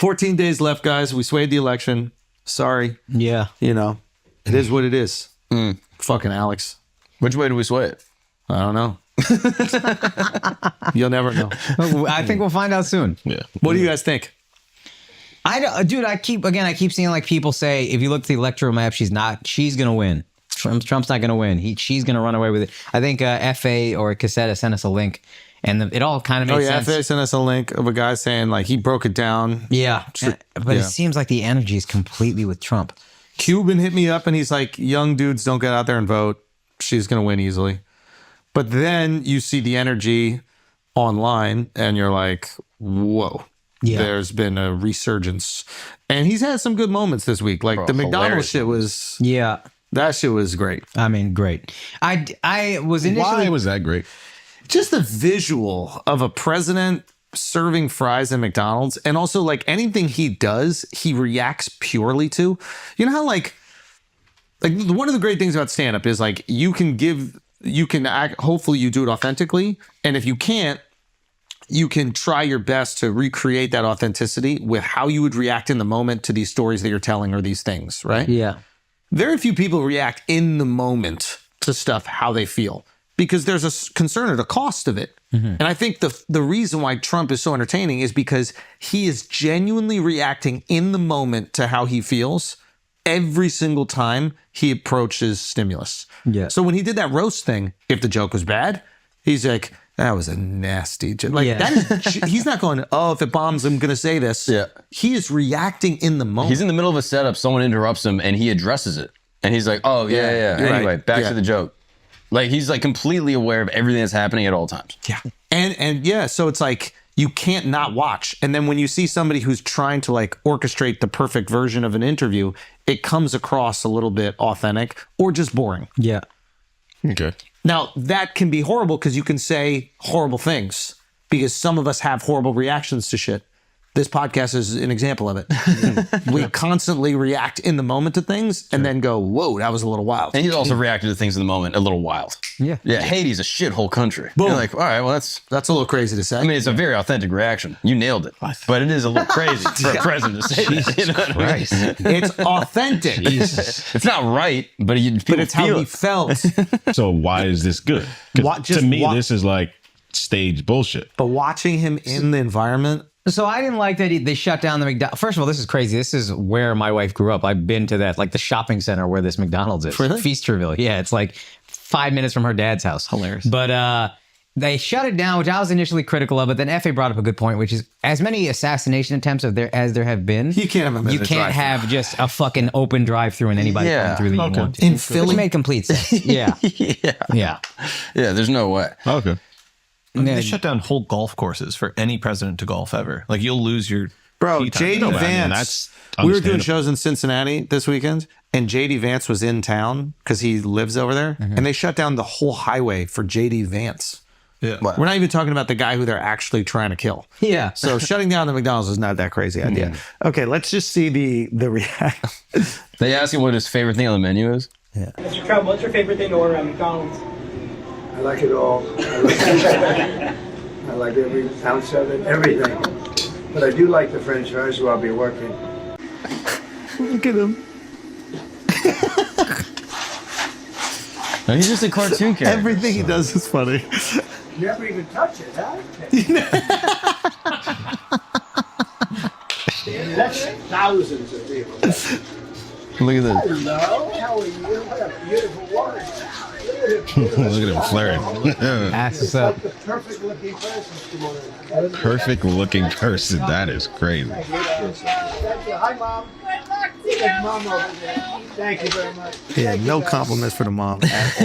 14 days left, guys. We swayed the election. Sorry. Yeah. You know, it is what it is. Fucking Alex. Which way do we sway it? I don't know. You'll never know. I think we'll find out soon. Yeah. What do you guys think? I keep seeing like people say, if you look at the electoral map, she's gonna win. Trump's not gonna win. She's gonna run away with it. I think FA or Cassetta sent us a link, and it all kind of makes sense. FA sent us a link of a guy saying like he broke it down. Yeah, but it seems like the energy is completely with Trump. Cuban hit me up and he's like, young dudes don't get out there and vote. She's gonna win easily. But then you see the energy online and you're like, whoa. Yeah. There's been a resurgence. And he's had some good moments this week. Like the McDonald's shit was... Yeah. That shit was great. I mean, great. I was initially... Why was that great? Just the visual of a president serving fries at McDonald's. And also, like, anything he does, he reacts purely to. You know how, like one of the great things about stand-up is, like, you can act... Hopefully, you do it authentically. And if you can't, you can try your best to recreate that authenticity with how you would react in the moment to these stories that you're telling or these things, right? Yeah. Very few people react in the moment to stuff how they feel because there's a concern of the cost of it. And I think the reason why Trump is so entertaining is because he is genuinely reacting in the moment to how he feels every single time he approaches stimulus. Yeah. So when he did that roast thing, if the joke was bad, he's like, that was a nasty joke. Like, that is, he's not going, oh, if it bombs, I'm going to say this. Yeah. He is reacting in the moment. He's in the middle of a setup. Someone interrupts him and he addresses it. And he's like, oh, yeah. Anyway, back to the joke. Like, he's like completely aware of everything that's happening at all times. Yeah. And yeah, so it's like, you can't not watch. And then when you see somebody who's trying to like orchestrate the perfect version of an interview, it comes across a little bit authentic or just boring. Yeah. Okay. Now, that can be horrible because you can say horrible things because some of us have horrible reactions to shit. This podcast is an example of it. We constantly react in the moment to things and then go, whoa, that was a little wild. And he's also reacted to things in the moment a little wild. Yeah. Yeah, Haiti's a shithole country. Boom. You're like, all right, well, that's a little crazy to say. I mean, it's a very authentic reaction. You nailed it. But it is a little crazy for a president to say that. You know what I mean? It's authentic. It's not right, but it's how he felt. So why is this good? 'Cause to me, this is like stage bullshit. But watching him in the environment. So I didn't like that they shut down the McDonald's. First of all, this is crazy. This is where my wife grew up. I've been to that, like the shopping center where this McDonald's is. Really? Feasterville. Yeah, it's like 5 minutes from her dad's house. Hilarious. But they shut it down, which I was initially critical of. But then FA brought up a good point, which is as many assassination attempts as there have been, you can't have just a fucking open drive-through and anybody going through that you want to. In Philly, which made complete sense. Yeah. Yeah. There's no way. Okay. They shut down whole golf courses for any president to golf ever. Like, you'll lose your JD Vance. That's we were doing shows in Cincinnati this weekend, and JD Vance was in town because he lives over there, and they shut down the whole highway for JD Vance. Yeah. We're not even talking about the guy who they're actually trying to kill. Yeah. So shutting down the McDonald's is not that crazy idea. Okay, let's just see the reaction. They ask him what his favorite thing on the menu is. Yeah. Mr. Trump, what's your favorite thing to order at McDonald's? I like it all. I like every ounce of it, everything. But I do like the French fries while I'll be working. Look at him. No, he's just a cartoon character. Everything he does is funny. You never even touch it, huh? That's thousands of people. Look at this. Hello, how are you? What a beautiful woman. Look at him flaring. Ask us up. The perfect looking person. Perfect looking person. That is crazy. Thank you. Hi, Mom. There's Mom over there. Thank you very much. Yeah, no compliments for the mom at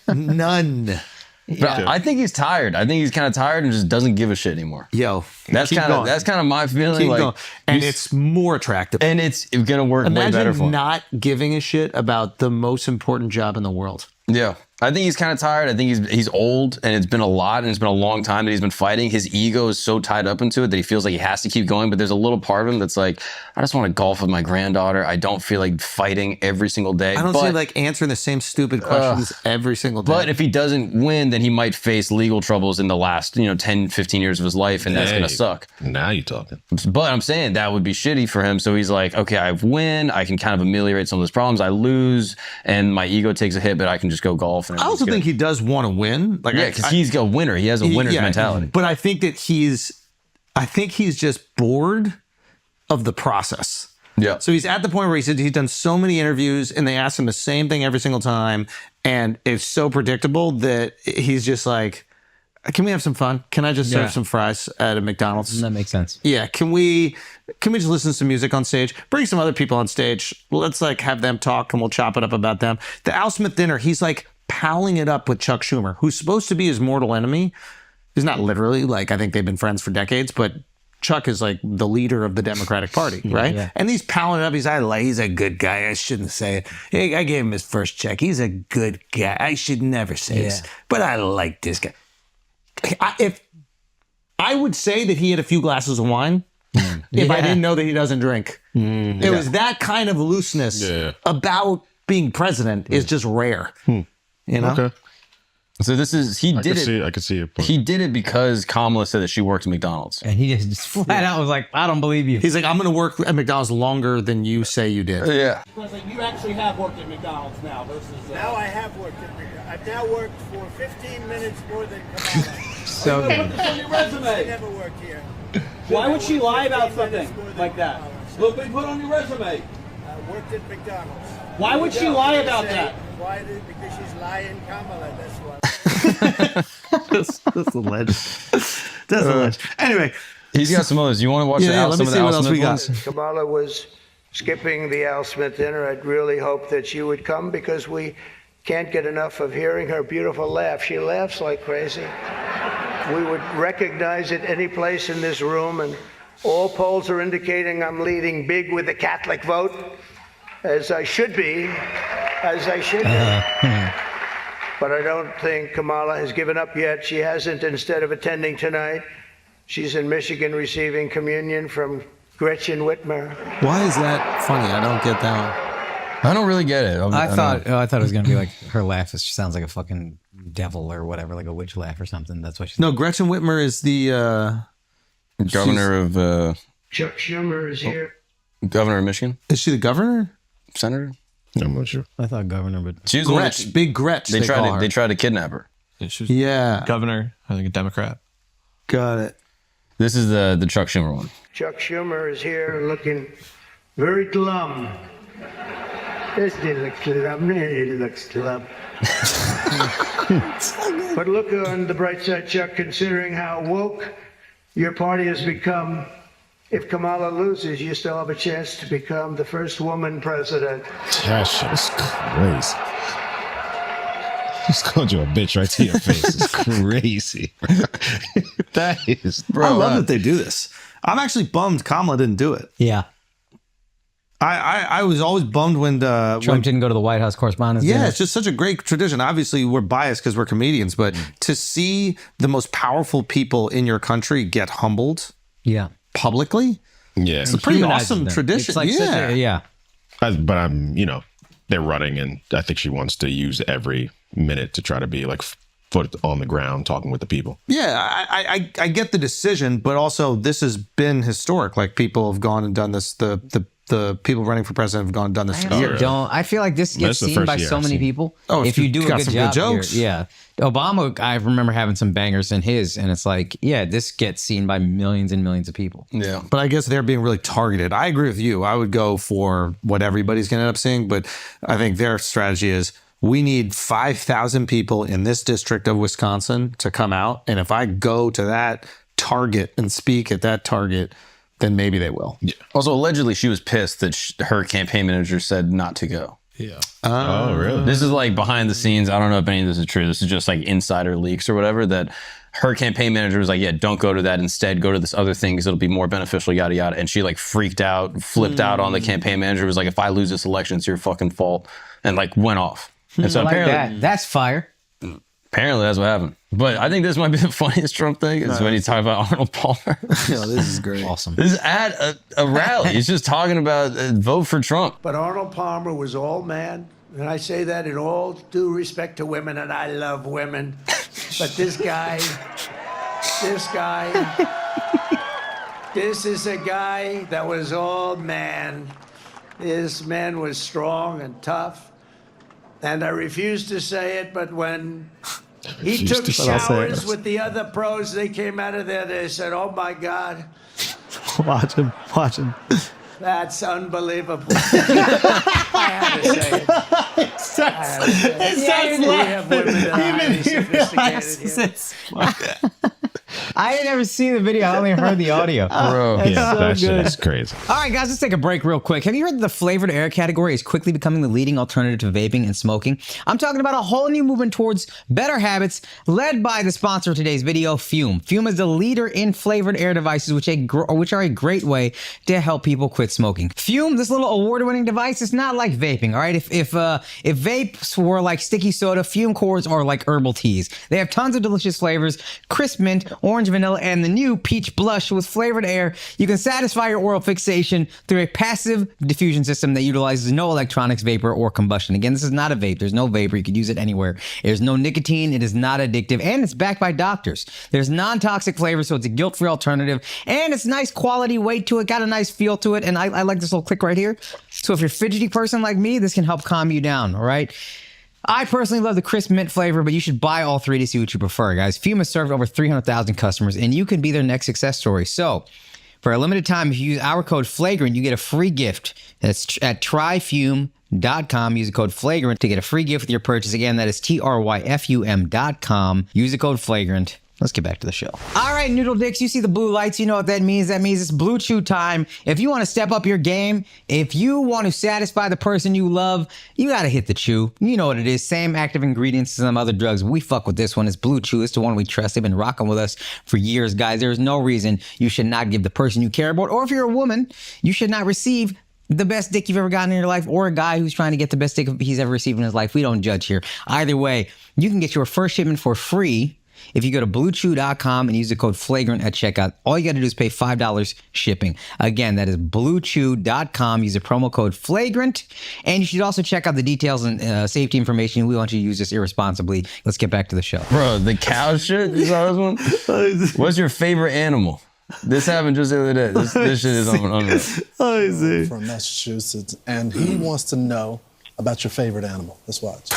all. None. But I think he's tired. I think he's kind of tired and just doesn't give a shit anymore. Yo, that's kind of my feeling. Keep like, going. And it's more attractive. And it's gonna work way better for him. Imagine not giving a shit about the most important job in the world. Yeah. I think he's kind of tired. I think he's old, and it's been a lot, and it's been a long time that he's been fighting. His ego is so tied up into it that he feels like he has to keep going. But there's a little part of him that's like, I just want to golf with my granddaughter. I don't feel like fighting every single day. I don't see like answering the same stupid questions every single day. But if he doesn't win, then he might face legal troubles in the last 10, 15 years of his life, and that's going to suck. Now you're talking. But I'm saying that would be shitty for him. So he's like, okay, I win. I can kind of ameliorate some of those problems. I lose, and my ego takes a hit, but I can just go golf. And I also think he does want to win. Like, yeah, because he's a winner. He has a winner's mentality. But I think that he's just bored of the process. Yeah. So he's at the point where he said he's done so many interviews and they ask him the same thing every single time. And it's so predictable that he's just like, can we have some fun? Can I just serve some fries at a McDonald's? That makes sense. Yeah. Can we just listen to some music on stage? Bring some other people on stage. Let's like have them talk and we'll chop it up about them. The Al Smith dinner, he's like palling it up with Chuck Schumer, who's supposed to be his mortal enemy. He's not literally, like, I think they've been friends for decades, but Chuck is like the leader of the Democratic Party, right? Yeah. And he's palling it up. He's a good guy. I shouldn't say it. Hey, I gave him his first check. He's a good guy. I should never say this, but I like this guy. If I would say that he had a few glasses of wine, if I didn't know that he doesn't drink. It was that kind of looseness about being president is just rare. You know? Okay. So this is, I could see it. He did it because Kamala said that she works at McDonald's. And he just flat out was like, I don't believe you. He's like, I'm going to work at McDonald's longer than you say you did. Yeah. President, you actually have worked at McDonald's now versus... Now I have worked at McDonald's. I've now worked for 15 minutes more than Kamala. So good. Put this on your I resume. never worked here. Why would she lie about something like that? Look, they put on your resume. I worked at McDonald's. Why would she lie about that? Why? Because she's lying Kamala, that's why. That's the ledge. That's the ledge. Anyway. He's got some others. You want to watch let me see what else we got. Kamala was skipping the Al Smith dinner. I'd really hope that she would come because we can't get enough of hearing her beautiful laugh. She laughs like crazy. We would recognize it any place in this room, and all polls are indicating I'm leading big with the Catholic vote, as I should be. But I don't think Kamala has given up yet. She hasn't. Instead of attending tonight, she's in Michigan receiving communion from Gretchen Whitmer. Why is that funny? I don't get that one. I don't really get it. I thought it was gonna be like her laugh. She sounds like a fucking devil or whatever, like a witch laugh or something. That's what she's. No, Gretchen Whitmer is the governor of. Chuck Schumer is here. Governor of Michigan. Is she the governor? Senator. I'm not sure. I thought governor, but she was Gretch, big Gretch. They tried to kidnap her. Yeah, governor. I think a Democrat. Got it. This is the Chuck Schumer one. Chuck Schumer is here looking very glum. This looks glum. It looks glum. But look on the bright side, Chuck, considering how woke your party has become. If Kamala loses, you still have a chance to become the first woman president. That shit is crazy. Just called you a bitch right to your face. It's crazy. That is, bro. I love that they do this. I'm actually bummed Kamala didn't do it. yeah. I was always bummed when Trump didn't go to the White House Correspondents' Yeah, Dinner. it's just such a great tradition. Obviously, we're biased because we're comedians, but to see the most powerful people in your country get humbled publicly, it's a pretty awesome tradition. It's like but I'm, they're running, and I think she wants to use every minute to try to be like foot on the ground talking with the people. Yeah, I get the decision, but also this has been historic. Like, people have gone and done this. The people running for president have gone and done this for years. I feel like this gets seen by so many people. Oh, if you do a good job jokes. here, Obama, I remember having some bangers in his, and it's like, this gets seen by millions and millions of people. Yeah. But I guess they're being really targeted. I agree with you. I would go for what everybody's going to end up seeing, but I think their strategy is we need 5,000 people in this district of Wisconsin to come out. And if I go to that target and speak at that target, then maybe they will. Yeah. Also, allegedly, she was pissed that her campaign manager said not to go. Yeah. Oh, really? This is like behind the scenes. I don't know if any of this is true. This is just like insider leaks or whatever, that her campaign manager was like, don't go to that. Instead, go to this other thing because it'll be more beneficial, yada, yada. And she like freaked out, flipped out on the campaign manager, was like, if I lose this election, it's your fucking fault. And like went off. And so I like apparently, that. That's fire. apparently that's what happened. But I think this might be the funniest Trump thing is when he talked about Arnold Palmer. Yo, this is great. Awesome. This is at a rally. He's just talking about vote for Trump. But Arnold Palmer was all man, and I say that in all due respect to women, and I love women. But this is a guy that was all man. This man was strong and tough. And I refuse to say it, but when he took showers with the other pros, they came out of there, they said, oh my God, Watch him. that's unbelievable. I had to say it. We have women that are highly sophisticated here. I ain't never seen the video. I only heard the audio. Bro. Yeah, that shit is crazy. All right, guys, let's take a break real quick. Have you heard that the flavored air category is quickly becoming the leading alternative to vaping and smoking? I'm talking about a whole new movement towards better habits led by the sponsor of today's video, Fume. Fume is the leader in flavored air devices, which are a great way to help people quit smoking. Fume, this little award-winning device, is not like vaping, all right? If vapes were like sticky soda, Fume cores are like herbal teas. They have tons of delicious flavors, crisp mint, orange vanilla, and the new peach blush with flavored air. You can satisfy your oral fixation through a passive diffusion system that utilizes no electronics, vapor, or combustion. Again, this is not a vape. There's no vapor. You can use it anywhere. There's no nicotine. It is not addictive, and it's backed by doctors. There's non-toxic flavor, so it's a guilt-free alternative, and it's nice quality weight to it, got a nice feel to it, and I like this little click right here. So if you're a fidgety person like me, this can help calm you down, all right? I personally love the crisp mint flavor, but you should buy all three to see what you prefer, guys. Fume has served over 300,000 customers, and you can be their next success story. So, for a limited time, if you use our code FLAGRANT, you get a free gift. That's at tryfume.com. Use the code FLAGRANT to get a free gift with your purchase. Again, that is tryfum.com. Use the code FLAGRANT. Let's get back to the show. All right, Noodle Dicks, you see the blue lights. You know what that means. That means it's Blue Chew time. If you want to step up your game, if you want to satisfy the person you love, you got to hit the chew. You know what it is. Same active ingredients as some other drugs. We fuck with this one. It's Blue Chew. It's the one we trust. They've been rocking with us for years, guys. There's no reason you should not give the person you care about, or if you're a woman, you should not receive the best dick you've ever gotten in your life, or a guy who's trying to get the best dick he's ever received in his life. We don't judge here. Either way, you can get your first shipment for free if you go to bluechew.com and use the code FLAGRANT at checkout. All you got to do is pay $5 shipping. Again, that is bluechew.com. Use the promo code FLAGRANT. And you should also check out the details and safety information. We want you to use this irresponsibly. Let's get back to the show. Bro, the cow shit? You saw this one? What's your favorite animal? This happened just the other day. This shit is unreal. From Massachusetts, and he wants to know about your favorite animal. Let's watch.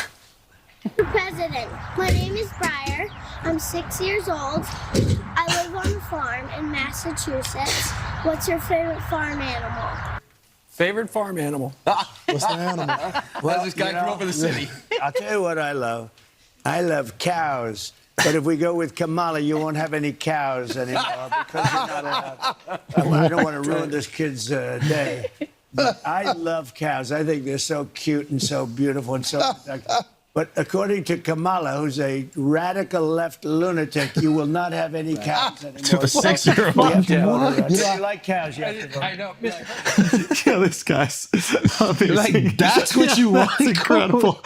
President, my name is Briar. I'm 6 years old. I live on a farm in Massachusetts. What's your favorite farm animal? Favorite farm animal? What's the animal? Well, this guy grew up in the city. I'll tell you what I love. I love cows. But if we go with Kamala, you won't have any cows anymore because you're not allowed. I don't want to ruin this kid's day. But I love cows. I think they're so cute and so beautiful and so productive. But according to Kamala, who's a radical left lunatic, you will not have any cows anymore. To a 6-year-old. You have to vote her out. You like cows, you have to vote. I know. Yeah, this guy's Like, that's what you want? It's incredible.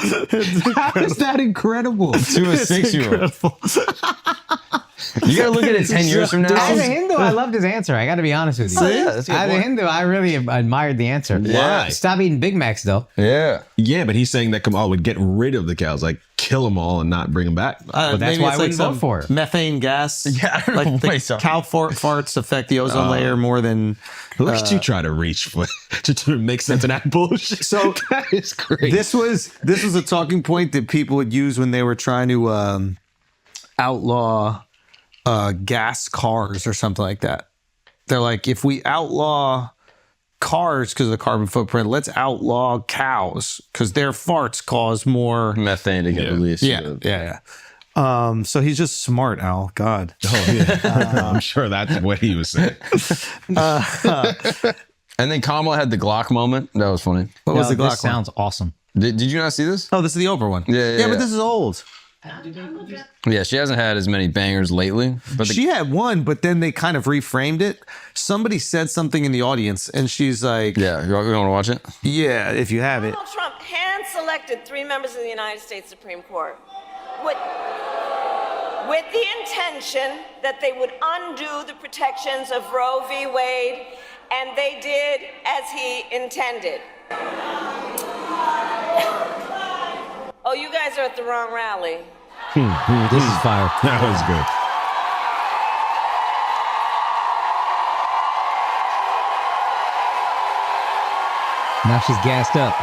How is that incredible? To a 6-year-old. You gotta look at it 10 years from now. As a Hindu, I loved his answer. I got to be honest with you. As a Hindu, I really admired the answer. Why? Stop eating Big Macs, though. Yeah. Yeah, but he's saying that Kamal would get rid of the cows, like kill them all and not bring them back. But that's maybe why it's I wouldn't vote some for it. Methane gas. Yeah, I don't know. Like the Wait, so- cow farts affect the ozone layer more than. Look at you try to reach for to make sense of that bullshit. So that is crazy. This was a talking point that people would use when they were trying to outlaw gas cars or something like that. They're like, if we outlaw cars because of the carbon footprint, let's outlaw cows because their farts cause more Methane to get released. Yeah. So he's just smart, Al. God. Oh yeah, I'm sure that's what he was saying. And then Kamala had the Glock moment. That was funny. What was the Glock This sounds awesome. Did you not see this? one? Oh, this is the Oprah one. Yeah, but this is old. Yeah, she hasn't had as many bangers lately. But She had one, but then they kind of reframed it. Somebody said something in the audience, and she's like, yeah, you want to watch it? yeah, if you have it. Donald Trump hand-selected selected 3 members of the United States Supreme Court with the intention that they would undo the protections of Roe v. Wade, and they did as he intended. Oh, you guys are at the wrong rally. This is fire. That was good. Now she's gassed up.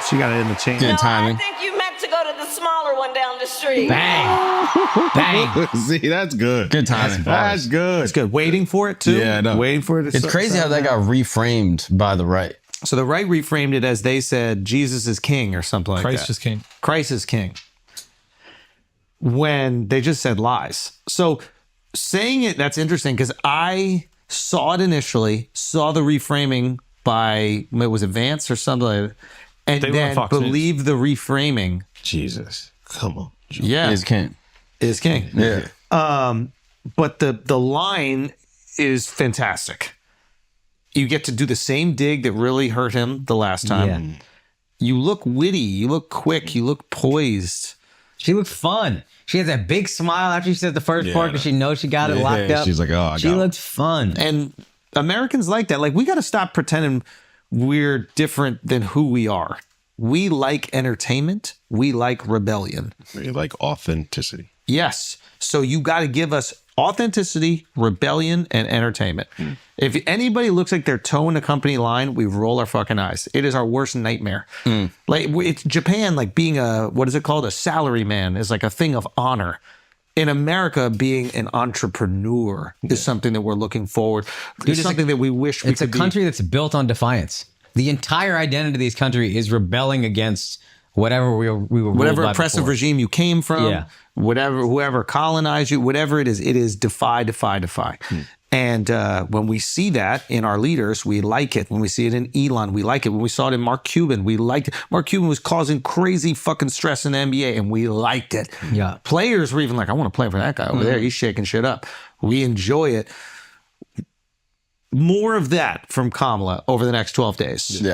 She got it in the chain. Good timing. I think you meant to go to the smaller one down the street. Bang. Bang. See, that's good. Good timing. That's good. It's good. Waiting for it too. Yeah, I know. Waiting for it. To It's crazy how that got reframed by the right. So the right reframed it as they said Jesus is king or something like Christ that. is king. Christ is king. When they just said lies. So saying it, that's interesting because I saw it initially, saw the reframing by, was it Vance or something like that, and They were on then Fox News. believed the reframing. Jesus. Come on. Yeah. Is king. Is king. Yeah. But the line is fantastic. You get to do the same dig that really hurt him the last time. Yeah. You look witty. You look quick. You look poised. She looked fun. She has that big smile after she said the first part because she knows she got it locked up. She's like, oh, I She got it. looked fun. And Americans like that. Like, we got to stop pretending we're different than who we are. We like entertainment. We like rebellion. We like authenticity. Yes. So you got to give us authenticity, rebellion, and entertainment. If anybody looks like they're towing the company line, we roll our fucking eyes. It is our worst nightmare. Like, it's Japan, like being a, what is it called? A salary man is like a thing of honor. In America, being an entrepreneur is something that we're looking forward. It's something that we wish we It's a could be. country that's built on defiance. The entire identity of this country is rebelling against whatever we were Whatever ruled by oppressive before. regime you came from, Yeah. whoever colonized you, whatever it is defy, defy, defy. And when we see that in our leaders, we like it. When we see it in Elon, we like it. When we saw it in Mark Cuban, we liked it. Mark Cuban was causing crazy fucking stress in the NBA, and we liked it. Yeah. Players were even like, I want to play for that guy over there. He's shaking shit up. We enjoy it. More of that from Kamala over the next 12 days. Yeah.